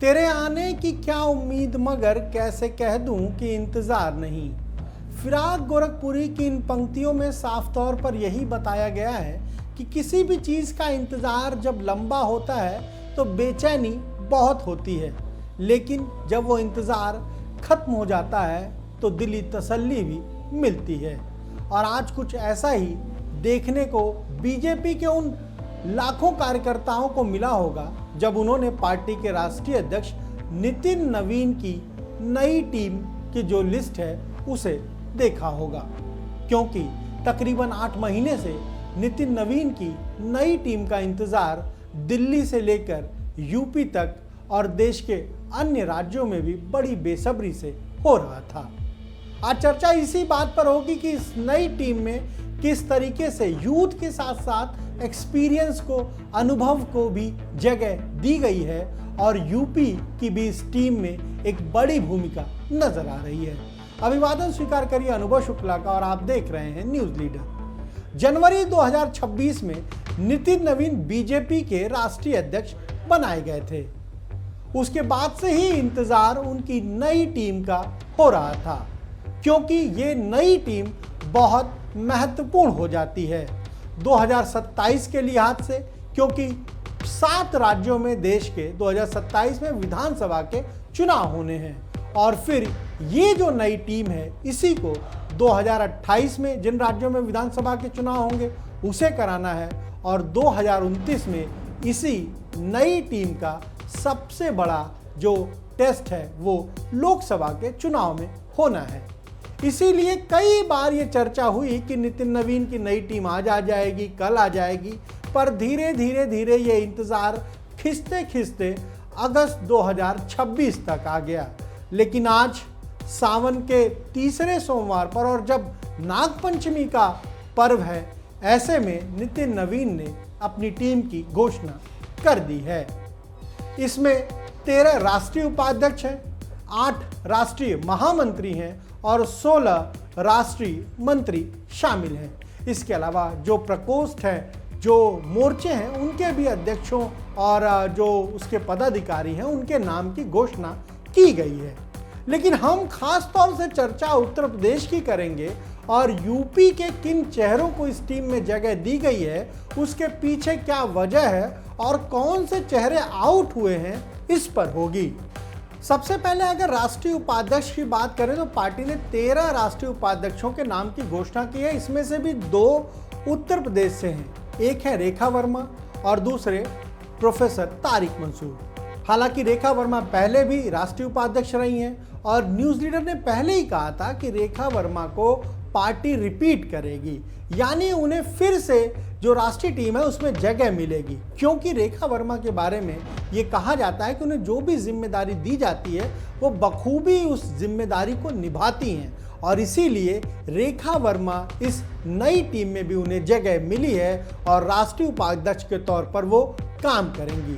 तेरे आने की क्या उम्मीद मगर कैसे कह दूं कि इंतजार नहीं। फिराक गोरखपुरी की इन पंक्तियों में साफ तौर पर यही बताया गया है कि किसी भी चीज़ का इंतज़ार जब लंबा होता है तो बेचैनी बहुत होती है, लेकिन जब वो इंतज़ार ख़त्म हो जाता है तो दिली तसल्ली भी मिलती है। और आज कुछ ऐसा ही देखने को बीजेपी के उन लाखों कार्यकर्ताओं को मिला होगा जब उन्होंने पार्टी के राष्ट्रीय अध्यक्ष नितिन नवीन की नई टीम की जो लिस्ट है उसे देखा होगा, क्योंकि तकरीबन 8 महीने से नितिन नवीन की नई टीम का इंतजार दिल्ली से लेकर यूपी तक और देश के अन्य राज्यों में भी बड़ी बेसब्री से हो रहा था। आज चर्चा इसी बात पर होगी कि इस नई टीम में किस तरीके से यूथ के साथ साथ एक्सपीरियंस को, अनुभव को भी जगह दी गई है और यूपी की भी इस टीम में एक बड़ी भूमिका नजर आ रही है। अभिवादन स्वीकार करिए अनुभव शुक्ला का और आप देख रहे हैं न्यूज लीडर। जनवरी 2026 में नितिन नवीन बीजेपी के राष्ट्रीय अध्यक्ष बनाए गए थे। उसके बाद से ही इंतजार उनकी नई टीम का हो रहा था, क्योंकि ये नई टीम बहुत महत्वपूर्ण हो जाती है 2027 के लिहाज से, क्योंकि 7 राज्यों में देश के 2027 में विधानसभा के चुनाव होने हैं और फिर ये जो नई टीम है इसी को 2028 में जिन राज्यों में विधानसभा के चुनाव होंगे उसे कराना है और 2029 में इसी नई टीम का सबसे बड़ा जो टेस्ट है वो लोकसभा के चुनाव में होना है। इसीलिए कई बार ये चर्चा हुई कि नितिन नवीन की नई टीम आज आ जाएगी, कल आ जाएगी, पर धीरे धीरे ये इंतज़ार खिंचते खिंचते अगस्त 2026 तक आ गया। लेकिन आज सावन के तीसरे सोमवार पर और जब नागपंचमी का पर्व है, ऐसे में नितिन नवीन ने अपनी टीम की घोषणा कर दी है। इसमें 13 राष्ट्रीय उपाध्यक्ष हैं, 8 राष्ट्रीय महामंत्री हैं और 16 राष्ट्रीय मंत्री शामिल हैं। इसके अलावा जो प्रकोष्ठ हैं, जो मोर्चे हैं, उनके भी अध्यक्षों और जो उसके पदाधिकारी हैं उनके नाम की घोषणा की गई है। लेकिन हम खास तौर से चर्चा उत्तर प्रदेश की करेंगे और यूपी के किन चेहरों को इस टीम में जगह दी गई है, उसके पीछे क्या वजह है और कौन से चेहरे आउट हुए हैं, इस पर होगी। सबसे पहले अगर राष्ट्रीय उपाध्यक्ष की बात करें तो पार्टी ने 13 राष्ट्रीय उपाध्यक्षों के नाम की घोषणा की है। इसमें से भी 2 उत्तर प्रदेश से हैं, एक है रेखा वर्मा और दूसरे प्रोफेसर तारिक मंसूर। हालांकि रेखा वर्मा पहले भी राष्ट्रीय उपाध्यक्ष रही हैं और न्यूज़ लीडर ने पहले ही कहा था कि रेखा वर्मा को पार्टी रिपीट करेगी, यानी उन्हें फिर से जो राष्ट्रीय टीम है उसमें जगह मिलेगी, क्योंकि रेखा वर्मा के बारे में ये कहा जाता है कि उन्हें जो भी जिम्मेदारी दी जाती है वो बखूबी उस जिम्मेदारी को निभाती हैं और इसीलिए रेखा वर्मा इस नई टीम में भी उन्हें जगह मिली है और राष्ट्रीय उपाध्यक्ष के तौर पर वो काम करेंगी।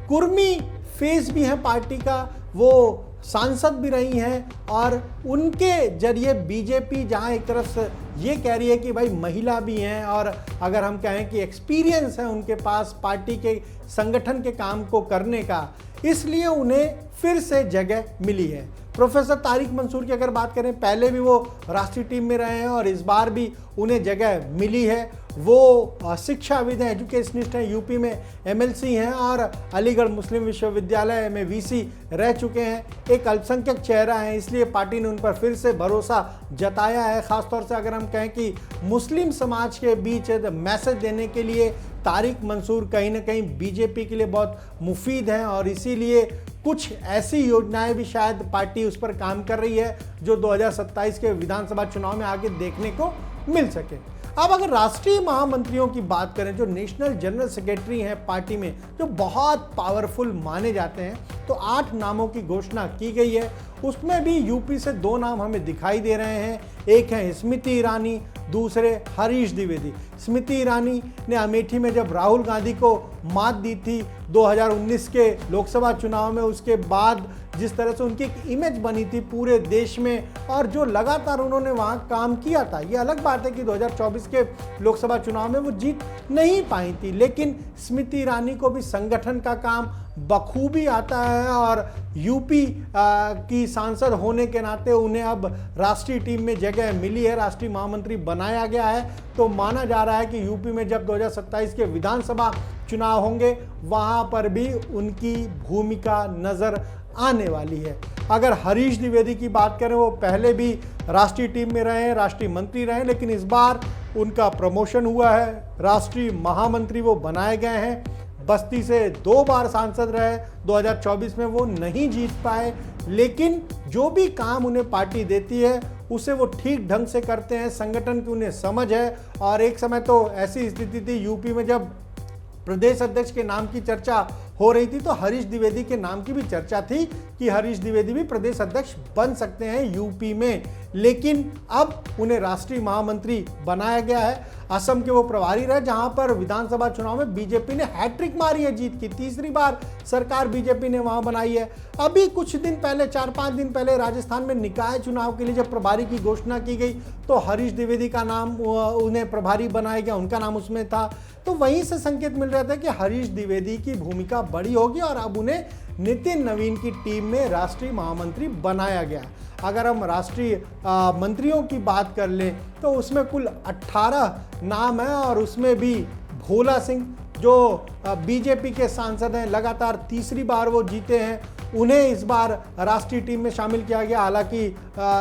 कुर्मी फेस भी है पार्टी का, वो सांसद भी रही हैं और उनके जरिए बीजेपी जहां एक तरफ से ये कह रही है कि भाई महिला भी हैं और अगर हम कहें कि एक्सपीरियंस है उनके पास पार्टी के संगठन के काम को करने का, इसलिए उन्हें फिर से जगह मिली है। प्रोफेसर तारिक मंसूर की अगर बात करें, पहले भी वो राष्ट्रीय टीम में रहे हैं और इस बार भी उन्हें जगह मिली है। वो शिक्षाविद हैं, एजुकेशनिस्ट हैं, यूपी में एमएलसी हैं और अलीगढ़ मुस्लिम विश्वविद्यालय में वीसी रह चुके हैं। एक अल्पसंख्यक चेहरा है, इसलिए पार्टी ने उन पर फिर से भरोसा जताया है। खासतौर से अगर हम कहें कि मुस्लिम समाज के बीच मैसेज देने के लिए तारिक मंसूर कहीं ना कहीं बीजेपी के लिए बहुत मुफीद हैं और इसीलिए कुछ ऐसी योजनाएं भी शायद पार्टी उस पर काम कर रही है जो 2027 के विधानसभा चुनाव में आगे देखने को मिल सके। अब अगर राष्ट्रीय महामंत्रियों की बात करें, जो नेशनल जनरल सेक्रेटरी हैं पार्टी में, जो बहुत पावरफुल माने जाते हैं, तो 8 नामों की घोषणा की गई है। उसमें भी यूपी से 2 नाम हमें दिखाई दे रहे हैं, एक है स्मृति ईरानी, दूसरे हरीश द्विवेदी। स्मृति ईरानी ने अमेठी में जब राहुल गांधी को मात दी थी 2019 के लोकसभा चुनाव में, उसके बाद जिस तरह से उनकी एक इमेज बनी थी पूरे देश में और जो लगातार उन्होंने वहाँ काम किया था। ये अलग बात है कि 2024 के लोकसभा चुनाव में वो जीत नहीं पाई थी, लेकिन स्मृति ईरानी को भी संगठन का काम बखूबी आता है और यूपी की सांसद होने के नाते उन्हें अब राष्ट्रीय टीम में जगह मिली है, राष्ट्रीय महामंत्री बनाया गया है। तो माना जा रहा है कि यूपी में जब 2027 के विधानसभा चुनाव होंगे वहां पर भी उनकी भूमिका नजर आने वाली है। अगर हरीश द्विवेदी की बात करें, वो पहले भी राष्ट्रीय टीम में रहे, राष्ट्रीय मंत्री रहे, लेकिन इस बार उनका प्रमोशन हुआ है, राष्ट्रीय महामंत्री वो बनाए गए हैं। बस्ती से 2 बार सांसद रहे, 2024 में वो नहीं जीत पाए, लेकिन जो भी काम उन्हें पार्टी देती है उसे वो ठीक ढंग से करते हैं, संगठन की उन्हें समझ है। और एक समय तो ऐसी स्थिति थी यूपी में जब प्रदेश अध्यक्ष के नाम की चर्चा हो रही थी तो हरीश द्विवेदी के नाम की भी चर्चा थी कि हरीश द्विवेदी भी प्रदेश अध्यक्ष बन सकते हैं यूपी में, लेकिन अब उन्हें राष्ट्रीय महामंत्री बनाया गया है। असम के वो प्रभारी रहे जहां पर विधानसभा चुनाव में बीजेपी ने हैट्रिक मारी है जीत की, तीसरी बार सरकार बीजेपी ने वहां बनाई है। अभी कुछ दिन पहले, 4-5 दिन पहले राजस्थान में निकाय चुनाव के लिए जब प्रभारी की घोषणा की गई तो हरीश द्विवेदी का नाम उन्हें प्रभारी बनाया गया, उनका नाम उसमें था। तो वहीं से संकेत मिल रहा था कि हरीश द्विवेदी की भूमिका बड़ी होगी और अब उन्हें नितिन नवीन की टीम में राष्ट्रीय महामंत्री बनाया गया। अगर हम राष्ट्रीय मंत्रियों की बात कर लें तो उसमें कुल 18 नाम है और उसमें भी भोला सिंह जो बीजेपी के सांसद हैं, लगातार तीसरी बार वो जीते हैं, उन्हें इस बार राष्ट्रीय टीम में शामिल किया गया। हालांकि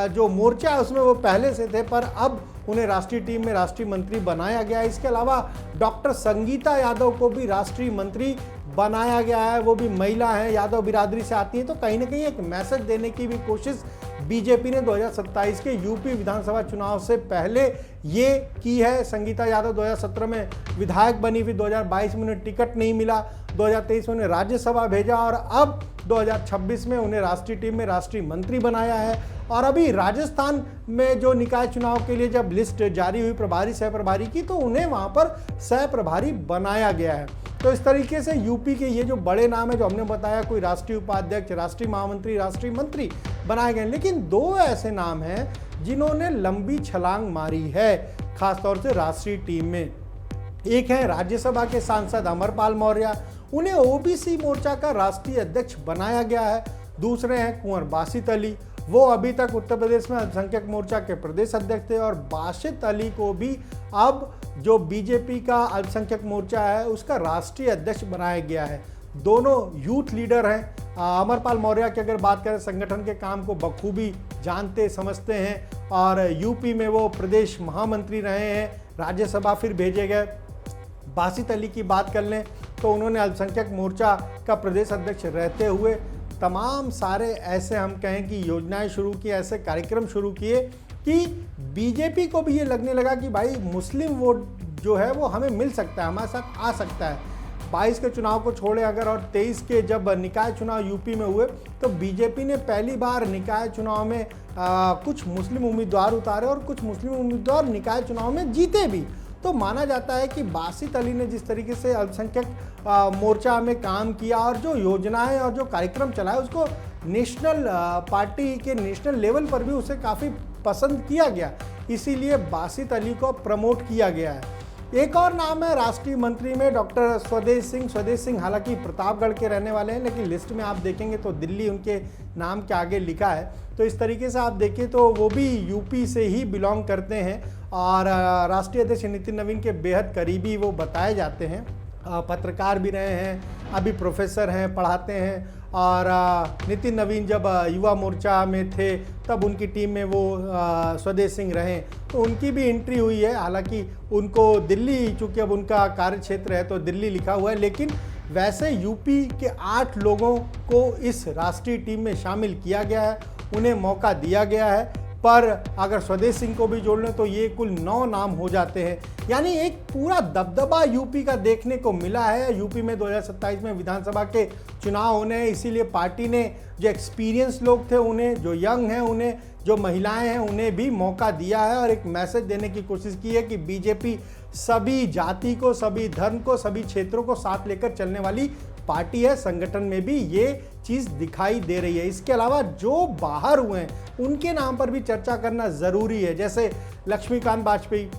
जो मोर्चा है उसमें वो पहले से थे पर अब उन्हें राष्ट्रीय टीम में राष्ट्रीय मंत्री बनाया गया है। इसके अलावा डॉक्टर संगीता यादव को भी राष्ट्रीय मंत्री बनाया गया है, वो भी महिला हैं, यादव बिरादरी से आती हैं। तो कहीं ना कहीं एक मैसेज देने की भी कोशिश बीजेपी ने 2027 के यूपी विधानसभा चुनाव से पहले ये की है। संगीता यादव 2017 में विधायक बनी, फिर 2022 में उन्हें टिकट नहीं मिला, 2023 में उन्हें राज्यसभा भेजा और अब 2026 में उन्हें राष्ट्रीय टीम में राष्ट्रीय मंत्री बनाया है। और अभी राजस्थान में जो निकाय चुनाव के लिए जब लिस्ट जारी हुई प्रभारी सह प्रभारी की तो उन्हें वहां पर सह प्रभारी बनाया गया है। तो इस तरीके से यूपी के ये जो बड़े नाम है जो हमने बताया, कोई राष्ट्रीय उपाध्यक्ष, राष्ट्रीय महामंत्री, राष्ट्रीय मंत्री बनाए गए, लेकिन 2 ऐसे नाम हैं जिन्होंने लंबी छलांग मारी है खासतौर से राष्ट्रीय टीम में। एक है राज्यसभा के सांसद अमरपाल मौर्य, उन्हें ओबीसी मोर्चा का राष्ट्रीय अध्यक्ष बनाया गया है। दूसरे हैं कुंवर बासित अली, वो अभी तक उत्तर प्रदेश में अल्पसंख्यक मोर्चा के प्रदेश अध्यक्ष थे और बासित अली को भी अब जो बीजेपी का अल्पसंख्यक मोर्चा है उसका राष्ट्रीय अध्यक्ष बनाया गया है। दोनों यूथ लीडर हैं। अमरपाल मौर्य की अगर बात करें, संगठन के काम को बखूबी जानते समझते हैं और यूपी में वो प्रदेश महामंत्री रहे हैं, राज्यसभा फिर भेजे गए। बासित अली की बात कर लें तो उन्होंने अल्पसंख्यक मोर्चा का प्रदेश अध्यक्ष रहते हुए तमाम सारे ऐसे हम कहें कि योजनाएं शुरू की, ऐसे कार्यक्रम शुरू किए कि बीजेपी को भी ये लगने लगा कि भाई मुस्लिम वोट जो है वो हमें मिल सकता है, हमारे साथ आ सकता है। 22 के चुनाव को छोड़े अगर और 23 के जब निकाय चुनाव यूपी में हुए तो बीजेपी ने पहली बार निकाय चुनाव में कुछ मुस्लिम उम्मीदवार उतारे और कुछ मुस्लिम उम्मीदवार निकाय चुनाव में जीते भी। तो माना जाता है कि बासित अली ने जिस तरीके से अल्पसंख्यक मोर्चा में काम किया और जो योजनाएं और जो कार्यक्रम चलाए उसको नेशनल पार्टी के नेशनल लेवल पर भी उसे काफ़ी पसंद किया गया, इसीलिए बासित अली को प्रमोट किया गया है। एक और नाम है राष्ट्रीय मंत्री में डॉक्टर स्वदेश सिंह। स्वदेश सिंह हालांकि प्रतापगढ़ के रहने वाले हैं, लेकिन लिस्ट में आप देखेंगे तो दिल्ली उनके नाम के आगे लिखा है। तो इस तरीके से आप देखें तो वो भी यूपी से ही बिलोंग करते हैं और राष्ट्रीय अध्यक्ष नितिन नवीन के बेहद करीबी वो बताए जाते हैं। पत्रकार भी रहे हैं, अभी प्रोफेसर हैं, पढ़ाते हैं। और नितिन नवीन जब युवा मोर्चा में थे तब उनकी टीम में वो स्वदेश सिंह रहे, तो उनकी भी एंट्री हुई है। हालांकि उनको दिल्ली, चूँकि अब उनका कार्य क्षेत्र है तो दिल्ली लिखा हुआ है, लेकिन वैसे यूपी के 8 लोगों को इस राष्ट्रीय टीम में शामिल किया गया है, उन्हें मौका दिया गया है। पर अगर स्वदेश सिंह को भी जोड़ लें तो ये कुल 9 नाम हो जाते हैं। यानी एक पूरा दबदबा यूपी का देखने को मिला है। यूपी में 2027 में विधानसभा के चुनाव होने हैं, इसीलिए पार्टी ने जो एक्सपीरियंस लोग थे उन्हें, जो यंग हैं उन्हें, जो महिलाएं हैं उन्हें भी मौका दिया है और एक मैसेज देने की कोशिश की है कि बीजेपी सभी जाति को, सभी धर्म को, सभी क्षेत्रों को साथ लेकर चलने वाली पार्टी है, संगठन में भी ये चीज़ दिखाई दे रही है। इसके अलावा जो बाहर हुए हैं उनके नाम पर भी चर्चा करना ज़रूरी है, जैसे लक्ष्मीकांत वाजपेयी,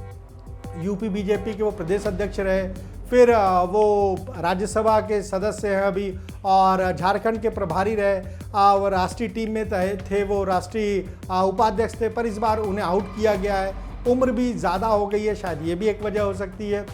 यूपी बीजेपी के वो प्रदेश अध्यक्ष रहे, फिर वो राज्यसभा के सदस्य हैं अभी, और झारखंड के प्रभारी रहे, और राष्ट्रीय टीम में थे, वो राष्ट्रीय उपाध्यक्ष थे, पर इस बार उन्हें आउट किया गया है। उम्र भी ज़्यादा हो गई है, शायद ये भी एक वजह हो सकती है।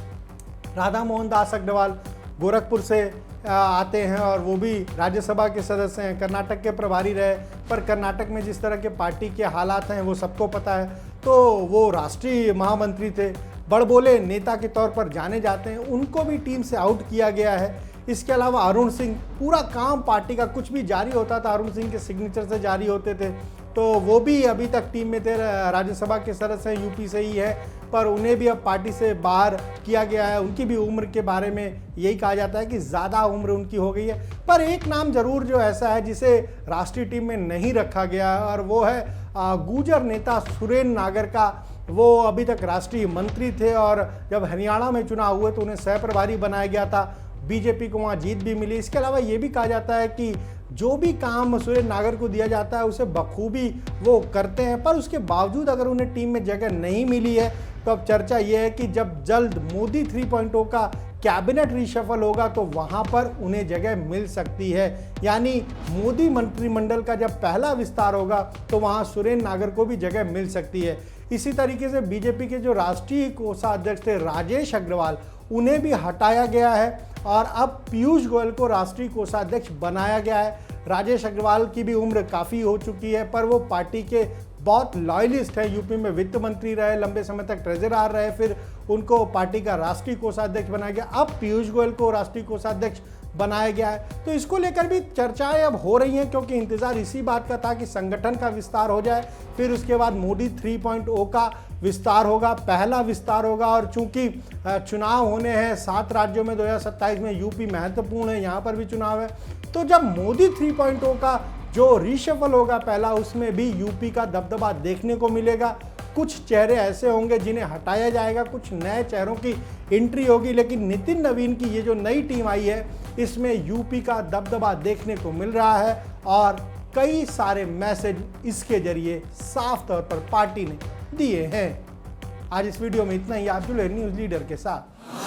राधा मोहन दास अग्रवाल गोरखपुर से आते हैं और वो भी राज्यसभा के सदस्य हैं, कर्नाटक के प्रभारी रहे, पर कर्नाटक में जिस तरह के पार्टी के हालात हैं वो सबको पता है, तो वो राष्ट्रीय महामंत्री थे, बड़बोले नेता के तौर पर जाने जाते हैं, उनको भी टीम से आउट किया गया है। इसके अलावा अरुण सिंह, पूरा काम पार्टी का कुछ भी जारी होता था अरुण सिंह के सिग्नेचर से जारी होते थे, तो वो भी अभी तक टीम में थे, राज्यसभा के सदस्य हैं, यूपी से ही है, पर उन्हें भी अब पार्टी से बाहर किया गया है। उनकी भी उम्र के बारे में यही कहा जाता है कि ज़्यादा उम्र उनकी हो गई है, पर एक नाम जरूर जो ऐसा है जिसे राष्ट्रीय टीम में नहीं रखा गया है, और वो है गुर्जर नेता सुरेंद्र नागर का। वो अभी तक राष्ट्रीय मंत्री थे और जब हरियाणा में चुनाव हुए तो उन्हें सह प्रभारी बनाया गया था, बीजेपी को वहाँ जीत भी मिली। इसके अलावा ये भी कहा जाता है कि जो भी काम सुरेंद्र नागर को दिया जाता है उसे बखूबी वो करते हैं, पर उसके बावजूद अगर उन्हें टीम में जगह नहीं मिली है तो अब चर्चा ये है कि जब जल्द मोदी 3.0 का कैबिनेट रिशफल होगा तो वहां पर उन्हें जगह मिल सकती है। यानी मोदी मंत्रिमंडल का जब पहला विस्तार होगा तो वहां सुरेंद्र नागर को भी जगह मिल सकती है। इसी तरीके से बीजेपी के जो राष्ट्रीय कोषाध्यक्ष थे राजेश अग्रवाल, उन्हें भी हटाया गया है और अब पीयूष गोयल को राष्ट्रीय कोषाध्यक्ष बनाया गया है। राजेश अग्रवाल की भी उम्र काफ़ी हो चुकी है, पर वो पार्टी के बहुत लॉयलिस्ट है। यूपी में वित्त मंत्री रहे, लंबे समय तक ट्रेजरर रहे, फिर उनको पार्टी का राष्ट्रीय कोषाध्यक्ष बनाया गया। अब पीयूष गोयल को राष्ट्रीय कोषाध्यक्ष बनाया गया है, तो इसको लेकर भी चर्चाएं अब हो रही हैं, क्योंकि इंतजार इसी बात का था कि संगठन का विस्तार हो जाए, फिर उसके बाद मोदी 3.0 का विस्तार होगा, पहला विस्तार होगा। और चूंकि चुनाव होने हैं 7 राज्यों में 2027 में, यूपी महत्वपूर्ण है, यहाँ पर भी चुनाव है, तो जब मोदी 3.0 का जो रिशफल होगा पहला, उसमें भी यूपी का दबदबा देखने को मिलेगा। कुछ चेहरे ऐसे होंगे जिन्हें हटाया जाएगा, कुछ नए चेहरों की एंट्री होगी, लेकिन नितिन नवीन की ये जो नई टीम आई है इसमें यूपी का दबदबा देखने को मिल रहा है और कई सारे मैसेज इसके जरिए साफ तौर पर पार्टी ने दिए हैं। आज इस वीडियो में इतना ही। आप जुड़े न्यूज़ लीडर के साथ।